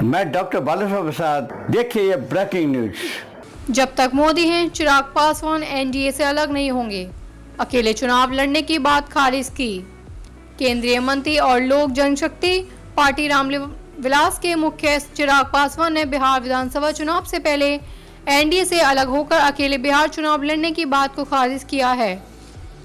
मैं डॉक्टर बालासाहेब प्रसाद। देखिए ये ब्रेकिंग न्यूज। जब तक मोदी हैं, चिराग पासवान एनडीए से अलग नहीं होंगे। अकेले चुनाव लड़ने की बात खारिज की। केंद्रीय मंत्री और लोक जनशक्ति पार्टी रामविलास के मुख्य चिराग पासवान ने बिहार विधानसभा चुनाव से पहले एनडीए से अलग होकर अकेले बिहार चुनाव लड़ने की बात को खारिज किया है।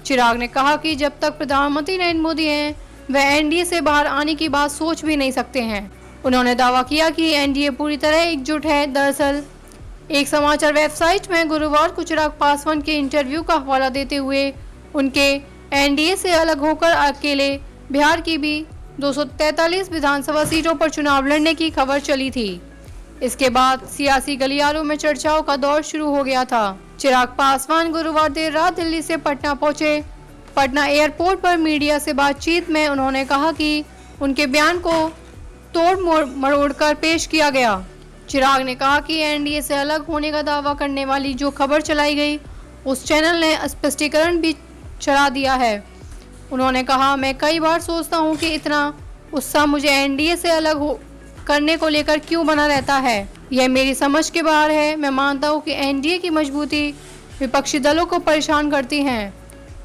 चिराग ने कहा कि जब तक प्रधानमंत्री नरेंद्र मोदी हैं, वह एनडीए से बाहर आने की बात सोच भी नहीं सकते हैं। उन्होंने दावा किया कि एनडीए पूरी तरह एकजुट है। दरअसल एक समाचार वेबसाइट में गुरुवार को चिराग पासवान के इंटरव्यू का हवाला देते हुए उनके एनडीए से अलग होकर अकेले बिहार की भी 243 विधानसभा सीटों पर चुनाव लड़ने की खबर चली थी। इसके बाद सियासी गलियारों में चर्चाओं का दौर शुरू हो गया था। चिराग पासवान गुरुवार देर रात दिल्ली से पटना पहुंचे। पटना एयरपोर्ट पर मीडिया से बातचीत में उन्होंने कहा कि उनके बयान को तोड़ मरोड़ कर पेश किया गया। चिराग ने कहा कि एनडीए से अलग होने का दावा करने वाली जो खबर चलाई गई, उस चैनल ने स्पष्टीकरण भी चला दिया है। उन्होंने कहा, मैं कई बार सोचता हूं कि इतना उत्साह मुझे एनडीए से अलग करने को लेकर क्यों बना रहता है। यह मेरी समझ के बाहर है। मैं मानता हूं कि एनडीए की मजबूती विपक्षी दलों को परेशान करती है।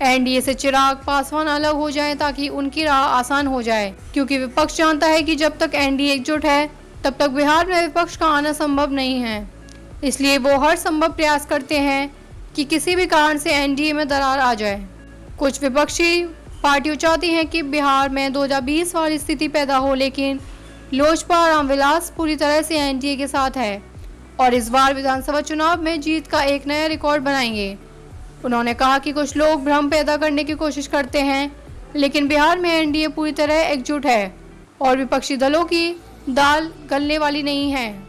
एनडीए से चिराग पासवान अलग हो जाएं ताकि उनकी राह आसान हो जाए, क्योंकि विपक्ष जानता है कि जब तक एनडीए एकजुट है तब तक बिहार में विपक्ष का आना संभव नहीं है। इसलिए वो हर संभव प्रयास करते हैं कि किसी भी कारण से एनडीए में दरार आ जाए। कुछ विपक्षी पार्टियां चाहती हैं कि बिहार में 2020 वाली स्थिति पैदा हो, लेकिन लोजपा रामविलास पूरी तरह से एनडीए के साथ है और इस बार विधानसभा चुनाव में जीत का एक नया रिकॉर्ड बनाएंगे। उन्होंने कहा कि कुछ लोग भ्रम पैदा करने की कोशिश करते हैं, लेकिन बिहार में एनडीए पूरी तरह एकजुट है और विपक्षी दलों की दाल गलने वाली नहीं है।